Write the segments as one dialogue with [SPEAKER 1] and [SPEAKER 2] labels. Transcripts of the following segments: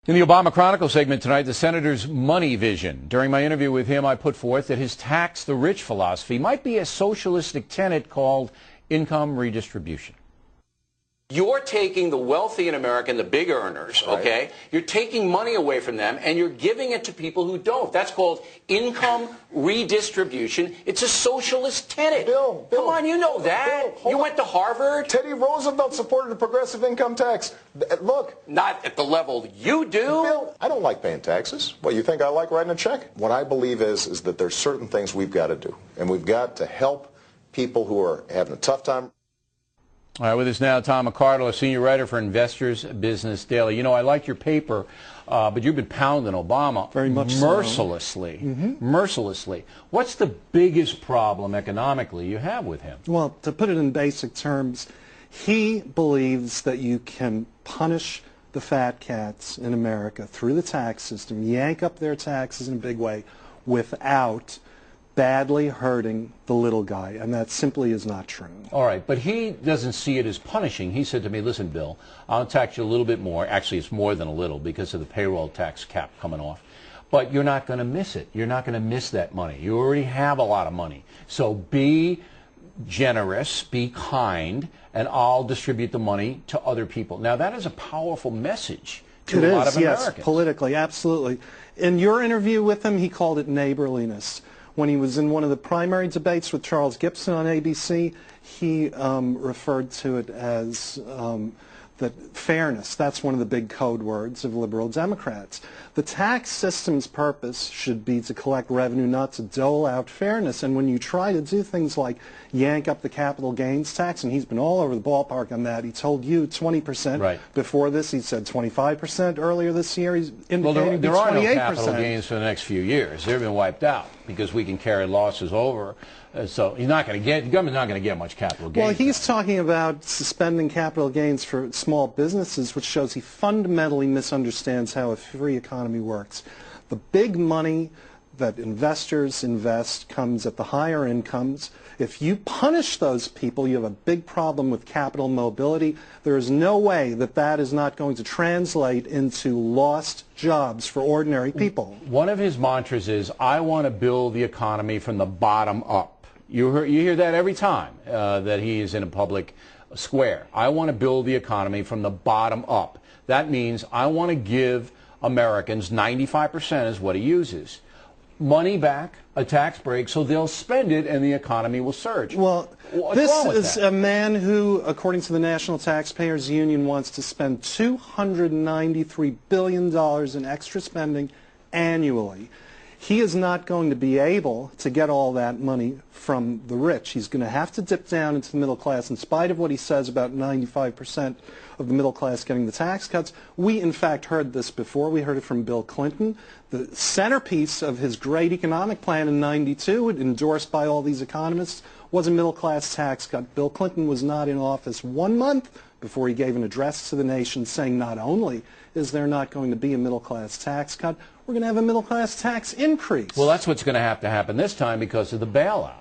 [SPEAKER 1] In the Obama Chronicle segment tonight, the senator's money vision. During my interview with him, I put forth that his tax the rich philosophy might be a socialistic tenet called income redistribution. You're taking the wealthy in America and the big earners, okay? Right. You're taking money away from them and you're giving it to people who don't. That's called income redistribution. It's a socialist tenet.
[SPEAKER 2] Bill,
[SPEAKER 1] come on, you know that.
[SPEAKER 2] Bill,
[SPEAKER 1] you went to Harvard.
[SPEAKER 2] Teddy Roosevelt supported a progressive income tax. Look.
[SPEAKER 1] Not at the level you do.
[SPEAKER 2] Bill, I don't like paying taxes. What, you think I like writing a check? What I believe is that there's certain things we've got to do. And we've got to help people who are having a tough time.
[SPEAKER 1] All right, with us now, Tom McCardle, a senior writer for Investors Business Daily. You know, I like your paper, but you've been pounding Obama
[SPEAKER 3] very much
[SPEAKER 1] mercilessly. Mercilessly. What's the biggest problem economically you have with him?
[SPEAKER 3] Well, to put it in basic terms, he believes that you can punish the fat cats in America through the tax system, yank up their taxes in a big way, without badly hurting the little guy, and that simply is not true.
[SPEAKER 1] All right, but he doesn't see it as punishing. He said to me, listen, Bill, I'll tax you a little bit more. Actually, it's more than a little because of the payroll tax cap coming off. But you're not going to miss it. You're not going to miss that money. You already have a lot of money. So be generous, be kind, and I'll distribute the money to other people. Now, that is a powerful message to a lot of Americans.
[SPEAKER 3] Yes, politically, absolutely. In your interview with him, he called it neighborliness. When he was in one of the primary debates with Charles Gibson on ABC, he referred to it as that fairness. That's one of the big code words of liberal Democrats. The tax system's purpose should be to collect revenue, not to dole out fairness. And when you try to do things like yank up the capital gains tax, and he's been all over the ballpark on that. He told you 20%.
[SPEAKER 1] Right.
[SPEAKER 3] Before this, he said 25%. Earlier this year, he's indicating
[SPEAKER 1] well, there are
[SPEAKER 3] 28%.
[SPEAKER 1] No capital gains for the next few years. They've been wiped out because we can carry losses over. So he's not going to get, the government's not going to get much capital gains.
[SPEAKER 3] Well, he's talking about suspending capital gains for small businesses, which shows he fundamentally misunderstands how a free economy works. The big money that investors invest comes at the higher incomes. If you punish those people, you have a big problem with capital mobility. There is no way that that is not going to translate into lost jobs for ordinary people.
[SPEAKER 1] One of his mantras is, I want to build the economy from the bottom up. You hear that every time that he is in a public square. I want to build the economy from the bottom up. That means I want to give Americans 95% is what he uses. Money back, a tax break, so they'll spend it and the economy will surge.
[SPEAKER 3] Well, this is a man who, according to the National Taxpayers Union, wants to spend $293 billion in extra spending annually. He is not going to be able to get all that money from the rich. He's going to have to dip down into the middle class. In spite of what he says about 95% of the middle class getting the tax cuts, we in fact heard this before. We heard it from Bill Clinton. The centerpiece of his great economic plan in '92, endorsed by all these economists, was a middle class tax cut. Bill Clinton was not in office 1 month before he gave an address to the nation saying not only is there not going to be a middle class tax cut, we're going to have a middle class tax increase.
[SPEAKER 1] Well, that's what's going to happen this time because of the bailout.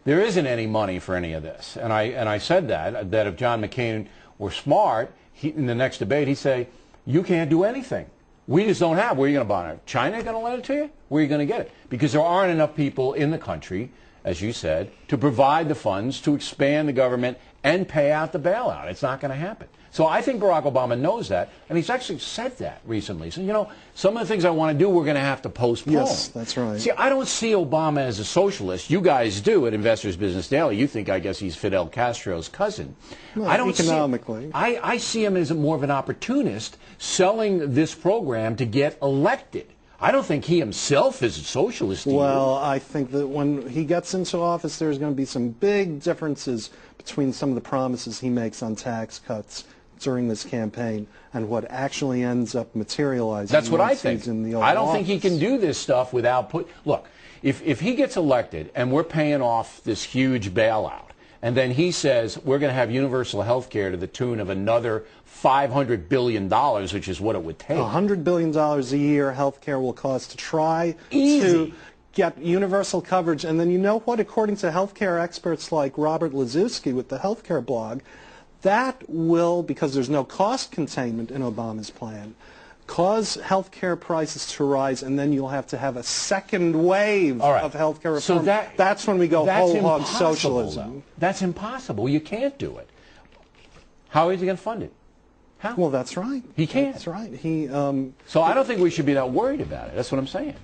[SPEAKER 1] There isn't any money for any of this. And I said that if John McCain were smart, in the next debate, he'd say, you can't do anything. We just don't have. Where are you going to buy it? China going to lend it to you? Where are you going to get it? Because there aren't enough people in the country, as you said, to provide the funds to expand the government and pay out the bailout. It's not going to happen. So I think Barack Obama knows that, and he's actually said that recently. So, you know, some of the things I want to do, we're going to have to postpone.
[SPEAKER 3] Yes, that's right.
[SPEAKER 1] See, I don't see Obama as a socialist. You guys do at Investors Business Daily. You think, I guess, he's Fidel Castro's cousin.
[SPEAKER 3] Well,
[SPEAKER 1] I don't
[SPEAKER 3] economically.
[SPEAKER 1] I see him as more of an opportunist selling this program to get elected. I don't think he himself is a socialist.
[SPEAKER 3] Well, I think that when he gets into office, there's going to be some big differences between some of the promises he makes on tax cuts during this campaign and what actually ends up materializing.
[SPEAKER 1] That's what I think. I don't think he can do this stuff without look, if he gets elected and we're paying off this huge bailout, and then he says we're going to have universal health care to the tune of another $500 billion, which is what it would take.
[SPEAKER 3] $100 billion a year health care will cost to try to get universal coverage. And then you know what? According to health care experts like Robert Lazewski with the health care blog, that will, because there's no cost containment in Obama's plan, cause health care prices to rise, and then you'll have to have a second wave of health care reform.
[SPEAKER 1] So
[SPEAKER 3] that's when we go whole hog socialism.
[SPEAKER 1] Though. That's impossible. You can't do it. How is he going to fund it? How?
[SPEAKER 3] Well, that's right.
[SPEAKER 1] He can't.
[SPEAKER 3] That's right.
[SPEAKER 1] So I don't think we should be that worried about it. That's what I'm saying.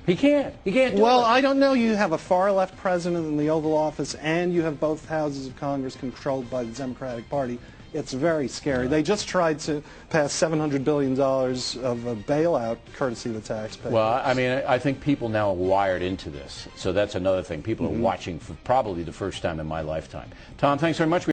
[SPEAKER 1] He can't. He can't do it.
[SPEAKER 3] Well, I don't know. You have a far-left president in the Oval Office, and you have both houses of Congress controlled by the Democratic Party. It's very scary. They just tried to pass $700 billion of a bailout courtesy of the taxpayers.
[SPEAKER 1] Well, I mean, I think people now are wired into this. So that's another thing. People are watching for probably the first time in my lifetime. Tom, thanks very much.